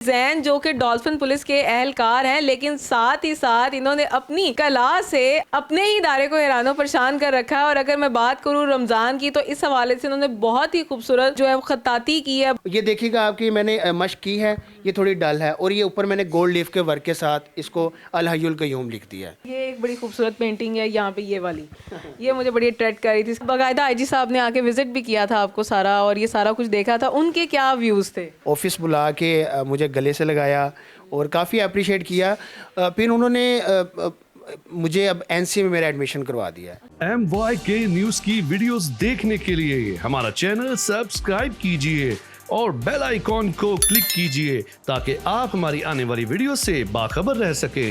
जैन जो कि dolphin police के एहलकार हैं, लेकिन साथ ही साथ इन्होंने अपनी कला से अपने ही इदारे को हैरानो परेशान कर रखा है। और अगर मैं बात करूं रमज़ान की, तो इस हवाले से इन्होंने बहुत ही खूबसूरत जो है वो खत्ताती की है। ये देखिएगा आपकी मैंने मश्क की है, ये थोड़ी डल है और ये ऊपर मैंने गोल्ड लीफ के वर्क के साथ इसको अल हय्युल क़य्यूम लिख दिया है। ये एक बड़ी खूबसूरत पेंटिंग है यहाँ पे, ये वाली ये मुझे बड़ी अट्रैक्ट कर रही थी। बाकायदा आईजी साहब ने आके विजिट भी किया था आपको सारा, और ये सारा कुछ देखा था। उनके क्या व्यूज़ थे? ऑफिस बुला के मुझे गले से लगाया और काफ़ी अप्रिशिएट किया। फिर उन्होंने मुझे अब एनसी में मेरा एडमिशन करवा दिया है। MYK न्यूज़ की वीडियोस देखने के लिए हमारा चैनल सब्सक्राइब कीजिए और बेल आइकॉन को क्लिक कीजिए ताकि आप हमारी आने वाली वीडियो से बाखबर रह सके।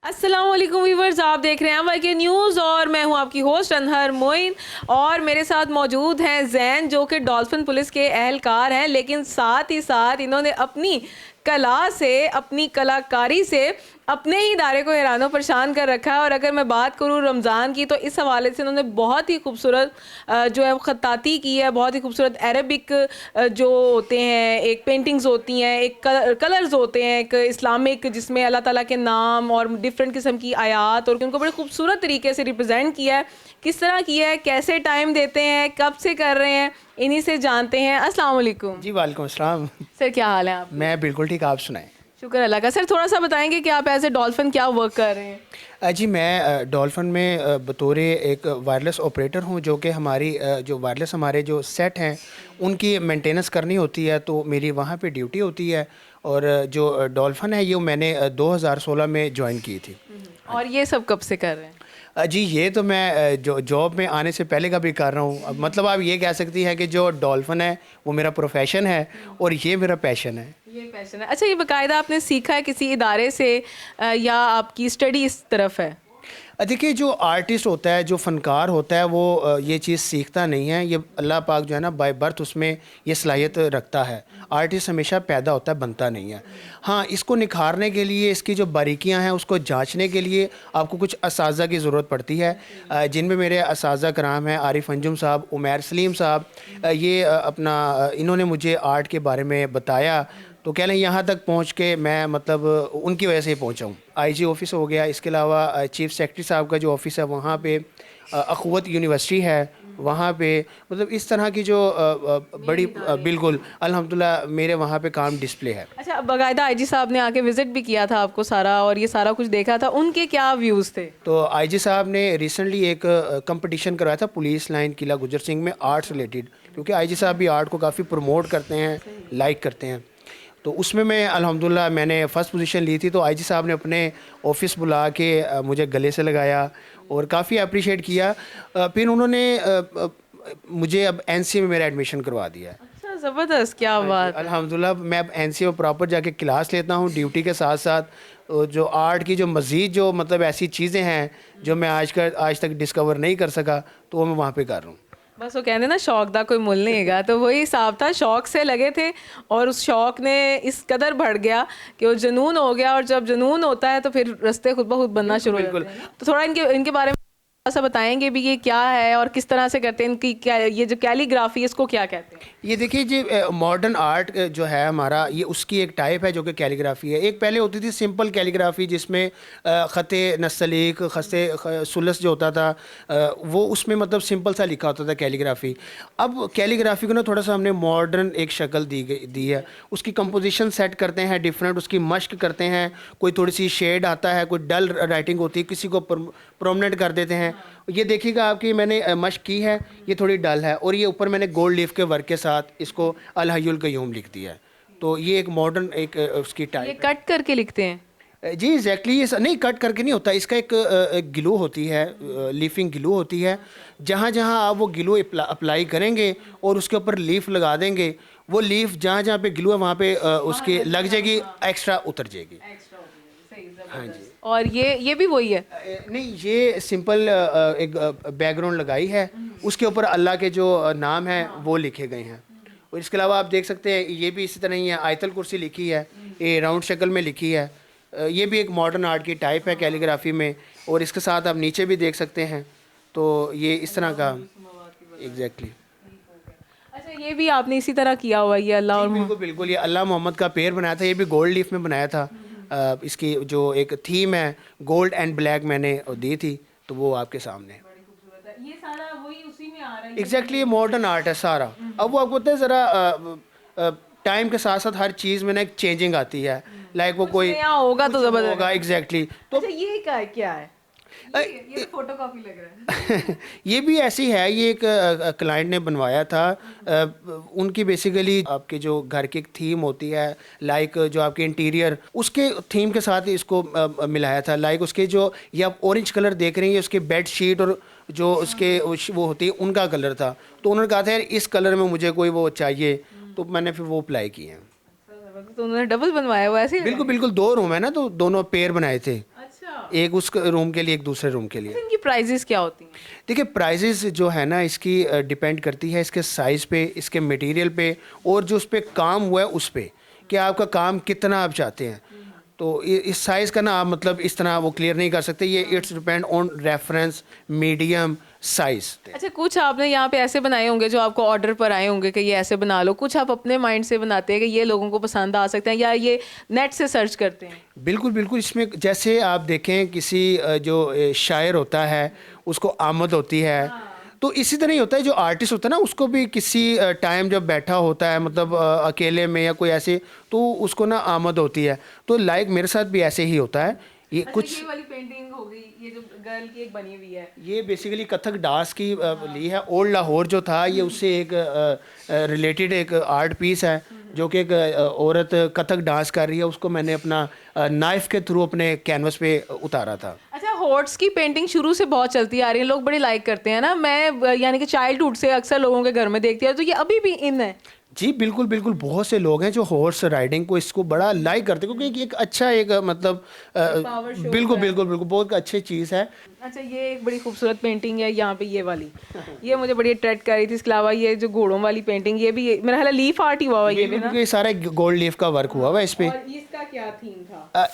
अस्सलाम वालेकुम व्यूवर्स, आप देख रहे हैं MYK न्यूज़ और मैं हूं आपकी होस्ट अनहर मोइन। और मेरे साथ मौजूद हैं जैन जो कि डॉल्फिन पुलिस के एहलकार हैं, लेकिन साथ ही साथ इन्होंने अपनी कला से, अपनी कलाकारी से अपने ही इदारे को हैरानो परेशान कर रखा है। और अगर मैं बात करूं रमज़ान की, तो इस हवाले से इन्होंने बहुत ही खूबसूरत जो है वो खत्ताती की है। बहुत ही खूबसूरत अरबिक जो होते हैं, एक पेंटिंग्स होती हैं, एक कलर्स होते हैं, एक इस्लामिक जिसमें अल्लाह ताला के नाम और डिफरेंट किस्म की आयात, और उनको बड़े खूबसूरत तरीके से रिप्रेजेंट किया है। किस तरह किया है, कैसे टाइम देते हैं, कब से कर रहे हैं, इन्हीं से जानते हैं। अस्सलाम वालेकुम। जी वालेकुम अस्सलाम। सर क्या हाल है आप? मैं बिल्कुल ठीक, आप सुनाएं। शुक्र अल्लाह का। सर थोड़ा सा बताएंगे कि आप एज ए डॉल्फिन क्या वर्क कर रहे हैं? जी मैं डॉल्फिन में बतौर एक वायरलेस ऑपरेटर हूं, जो कि हमारी जो वायरलेस हमारे जो सेट हैं उनकी मेंटेनेंस करनी होती है, तो मेरी वहां पे ड्यूटी होती है। और जो डॉल्फिन है ये मैंने 2016 में ज्वाइन की थी। और ये सब कब से कर रहे हैं? जी ये तो मैं जो जॉब में आने से पहले का भी कर रहा हूँ। अब मतलब आप ये कह सकती हैं कि जो डॉल्फिन है वो मेरा प्रोफेशन है और ये मेरा पैशन है। ये पैशन है। अच्छा, ये बाकायदा आपने सीखा है किसी इदारे से या आपकी स्टडी इस तरफ है? देखिए जो आर्टिस्ट होता है, जो फ़नकार होता है, वो ये चीज़ सीखता नहीं है। ये अल्लाह पाक जो है ना बाय बर्थ उसमें ये सलाहियत रखता है। आर्टिस्ट हमेशा पैदा होता है, बनता नहीं है। हाँ, इसको निखारने के लिए, इसकी जो बारीकियां हैं उसको जांचने के लिए आपको कुछ असाज़ा की ज़रूरत पड़ती है, जिनमें मेरे असाज़ा कराम हैं आरिफ अंजुम साहब, उमैर सलीम साहब। ये इन्होंने मुझे आर्ट के बारे में बताया, तो कह लें यहाँ तक पहुँच के मैं मतलब उनकी वजह से ही पहुँचा हूँ। आईजी ऑफिस हो गया, इसके अलावा चीफ सेक्रेटरी साहब का जो ऑफिस है वहाँ पे, अख़ुवत यूनिवर्सिटी है वहाँ पे, मतलब इस तरह की जो बड़ी बिल्कुल अल्हम्दुलिल्लाह मेरे वहाँ पे काम डिस्प्ले है। अच्छा, बाकायदा आईजी साहब ने आके विजिट भी किया था आपको सारा, और ये सारा कुछ देखा था। उनके क्या व्यूज़ थे? तो आईजी साहब ने रिसेंटली एक कंपटीशन करवाया था पुलिस लाइन किला गुजर सिंह में, आर्ट्स रिलेटेड, क्योंकि आईजी साहब भी आर्ट को काफ़ी प्रमोट करते हैं, लाइक करते हैं। तो उसमें मैं अल्हम्दुलिल्लाह मैंने फ़र्स्ट पोजीशन ली थी। तो आईजी साहब ने अपने ऑफिस बुला के मुझे गले से लगाया और काफ़ी अप्रिशिएट किया। फिर उन्होंने मुझे अब एनसी में मेरा एडमिशन करवा दिया है। अच्छा, ज़बरदस्त, क्या बात। अल्हम्दुलिल्लाह मैं अब एनसी में प्रॉपर जाके क्लास लेता हूँ ड्यूटी के साथ साथ। जो आर्ट की जो मज़ीद जो मतलब ऐसी चीज़ें हैं जो मैं आज तक डिस्कवर नहीं कर सका, तो वो मैं वहाँ पे कर रहा हूँ। बस वो कहते ना, शौक दा कोई मुल नहीं हैगा, तो वही हिसाब था। शौक से लगे थे और उस शौक ने इस कदर बढ़ गया कि वो जुनून हो गया, और जब जुनून होता है तो फिर रास्ते खुद ब खुद बनना शुरू हो जाते हैं। तो थोड़ा इनके बारे में ऐसा बताएंगे भी, ये क्या है और किस तरह से करते हैं, इनकी क्या, ये जो कैलीग्राफी इसको क्या कहते हैं? ये देखिए जी मॉडर्न आर्ट जो है हमारा, ये उसकी एक टाइप है जो कि कैलीग्राफी है। एक पहले होती थी सिंपल कैलीग्राफी, जिसमें ख़ते नस्तलीक, ख़ते सुलस जो होता था वो उसमें मतलब सिंपल सा लिखा होता था कैलीग्राफी। अब कैलीग्राफी को ना थोड़ा सा हमने मॉडर्न एक शक्ल दी है। उसकी कंपोजिशन सेट करते हैं डिफरेंट, उसकी मश्क करते हैं, कोई थोड़ी सी शेड आता है, कोई डल राइटिंग होती है, किसी को प्रोमिनेंट कर देते हैं। ये देखिएगा आपकी मैंने मश्क की है, ये थोड़ी डल है, और ये ऊपर मैंने गोल्ड लीफ के वर्क के साथ इसको अल हय्युल क़य्यूम लिख दिया है। तो ये एक मॉडर्न एक उसकी टाइप। ये कट करके लिखते हैं? जी एग्जैक्टली, ये नहीं कट करके नहीं होता। इसका एक ग्लू होती है, लीफिंग ग्लू होती है। जहाँ जहाँ आप वो ग्लू अप्लाई करेंगे और उसके ऊपर लीफ लगा देंगे, वो लीफ जहाँ जहाँ पे ग्लू है वहाँ पे उसके लग जाएगी, एक्स्ट्रा उतर जाएगी। हाँ जी। और ये भी वही है? नहीं, ये सिंपल एक बैकग्राउंड लगाई है, उसके ऊपर अल्लाह के जो नाम है वो लिखे गए हैं। और इसके अलावा आप देख सकते हैं ये भी इसी तरह ही है, आयतल कुर्सी लिखी है, ये राउंड शक्ल में लिखी है। ये भी एक मॉडर्न आर्ट की टाइप है कैलीग्राफी में। और इसके साथ आप नीचे भी देख सकते हैं, तो ये इस तरह का एग्जैक्टली। अच्छा, ये भी आपने इसी तरह किया हुआ है, ये अल्लाह और बिल्कुल बिल्कुल, ये अल्लाह मोहम्मद का पेड़ बनाया था, ये भी गोल्ड लीफ में बनाया था। इसकी जो एक थीम है गोल्ड एंड ब्लैक मैंने दी थी, तो वो आपके सामने है। ये सारा वही उसी में आ रहा है। एग्जैक्टली ये मॉडर्न आर्ट है सारा। अब वो आपको पता है ज़रा टाइम के साथ साथ हर चीज़ में ना एक चेंजिंग आती है, लाइक वो कोई नया होगा तो जबरदस्त होगा। एग्जैक्टली तो अच्छा ये क्या है? ये फोटोकॉपी लग रहा है। ये भी ऐसी है, ये एक क्लाइंट ने बनवाया था। उनकी बेसिकली आपके जो घर की एक थीम होती है, लाइक जो आपके इंटीरियर उसके थीम के साथ इसको मिलाया था। लाइक उसके जो ये आप ऑरेंज कलर देख रहे हैं, ये उसके बेड शीट और जो उसके वो होती है उनका कलर था। तो उन्होंने कहा था यार इस कलर में मुझे कोई वो चाहिए, तो मैंने फिर वो अप्लाई किए हैं। तो उन्होंने डबल बनवाया हुआ ऐसे? बिल्कुल बिल्कुल, 2 रूम है ना, तो दोनों पेयर बनाए थे, अच्छा। एक उस रूम के लिए एक दूसरे रूम के लिए। इनकी प्राइजेस क्या होती हैं? देखिए प्राइजेस जो है ना इसकी डिपेंड करती है इसके साइज़ पे, इसके मटेरियल पे, और जो उस पर काम हुआ है उस पे कि आपका काम कितना आप चाहते हैं। तो इस साइज़ का ना आप मतलब इस तरह वो क्लियर नहीं कर सकते, ये it's depend on reference medium size. अच्छा कुछ आपने यहाँ पे ऐसे बनाए होंगे जो आपको ऑर्डर पर आए होंगे कि ये ऐसे बना लो, कुछ आप अपने माइंड से बनाते हैं कि ये लोगों को पसंद आ सकते हैं, या ये नेट से सर्च करते हैं? बिल्कुल बिल्कुल, इसमें जैसे आप देखें किसी जो शायर होता है उसको आमद होती है, तो इसी तरह ही होता है जो आर्टिस्ट होता है ना, उसको भी किसी टाइम जब बैठा होता है मतलब अकेले में या कोई ऐसे, तो उसको ना आमद होती है। तो लाइक मेरे साथ भी ऐसे ही होता है। ये अच्छा, कुछ ये वाली पेंटिंग हो गई, ये जो गर्ल की एक बनी हुई है, ये बेसिकली कथक डांस की ली है। ओल्ड लाहौर जो था ये उससे एक रिलेटेड एक आर्ट पीस है, जो कि एक औरत कथक डांस कर रही है, उसको मैंने अपना नाइफ के थ्रू अपने कैनवस पे उतारा था। अच्छा हॉर्ट्स की पेंटिंग शुरू से बहुत चलती आ रही है, लोग बड़े लाइक करते हैं ना। मैं यानी कि चाइल्डहुड से अक्सर लोगों के घर में देखती हूँ, तो ये अभी भी इन है? जी बिल्कुल बिल्कुल, बहुत से लोग हैं जो हॉर्स राइडिंग को इसको बड़ा लाइक करते हैं, क्योंकि एक अच्छा एक मतलब बिल्कुल बिल्कुल बिल्कुल बहुत अच्छी चीज़ है। अच्छा ये एक बड़ी खूबसूरत पेंटिंग है यहाँ पे, ये वाली ये मुझे बड़ी अट्रैक्ट कर रही थी। इसके अलावा ये जो घोड़ों वाली पेंटिंग, ये भी मेरा ख्याल है लीफ आर्ट ही हुआ है ये भी ना? ये सारा गोल्ड लीफ का वर्क हुआ हुआ है इस पे। और इसका क्या थीम था?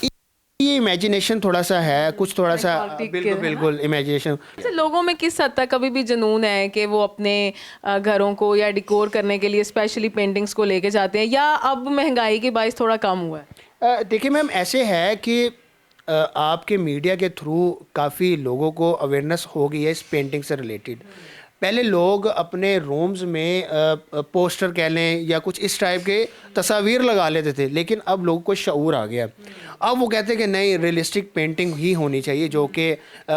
ये इमेजिनेशन थोड़ा सा है, कुछ थोड़ा सा बिल्कुल बिल्कुल इमेजिनेशन। अच्छा लोगों में किस हद तक अभी भी जुनून है कि वो अपने घरों को या डिकोर करने के लिए स्पेशली पेंटिंग्स को लेके जाते हैं, या अब महंगाई के बायस थोड़ा कम हुआ है? देखिए मैम, ऐसे है कि आपके मीडिया के थ्रू काफ़ी लोगों को अवेयरनेस हो गई है इस पेंटिंग से रिलेटेड। पहले लोग अपने रूम्स में पोस्टर कह लें या कुछ इस टाइप के तस्वीर लगा लेते थे, लेकिन अब लोगों को शऊर आ गया। अब वो कहते हैं कि नहीं, रियलिस्टिक पेंटिंग ही होनी चाहिए जो कि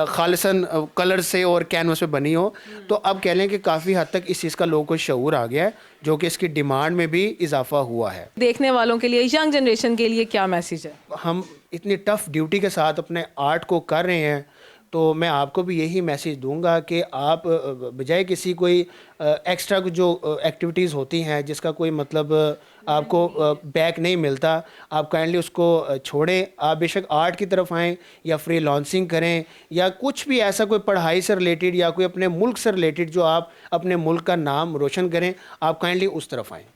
खालिसन कलर से और कैनवस पे बनी हो। तो अब कह लें कि काफ़ी हद तक इस चीज़ का लोगों को शऊर आ गया है, जो कि इसकी डिमांड में भी इजाफा हुआ है। देखने वालों के लिए, यंग जनरेशन के लिए क्या मैसेज है? हम इतनी टफ ड्यूटी के साथ अपने आर्ट को कर रहे हैं, तो मैं आपको भी यही मैसेज दूंगा कि आप बजाय किसी कोई एक्स्ट्रा जो एक्टिविटीज़ होती हैं जिसका कोई मतलब आपको बैक नहीं मिलता, आप काइंडली उसको छोड़ें। आप बेशक आर्ट की तरफ आएँ या फ्री लॉन्सिंग करें या कुछ भी ऐसा कोई पढ़ाई से रिलेटेड या कोई अपने मुल्क से रिलेटेड जो आप अपने मुल्क का नाम रोशन करें, आप काइंडली उस तरफ आएँ।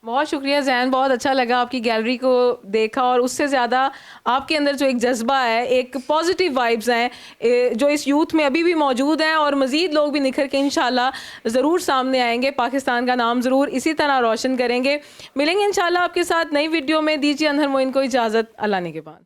बहुत शुक्रिया ज़ैन, बहुत अच्छा लगा आपकी गैलरी को देखा, और उससे ज़्यादा आपके अंदर जो एक जज्बा है, एक पॉजिटिव वाइब्स हैं जो इस यूथ में अभी भी मौजूद हैं, और मज़ीद लोग भी निखर के इंशाल्लाह ज़रूर सामने आएंगे, पाकिस्तान का नाम ज़रूर इसी तरह रोशन करेंगे। मिलेंगे इंशाल्लाह आपके साथ नई वीडियो में। दीजिए अनहर मोइन को इजाज़त, अल्लाह ने के बाद।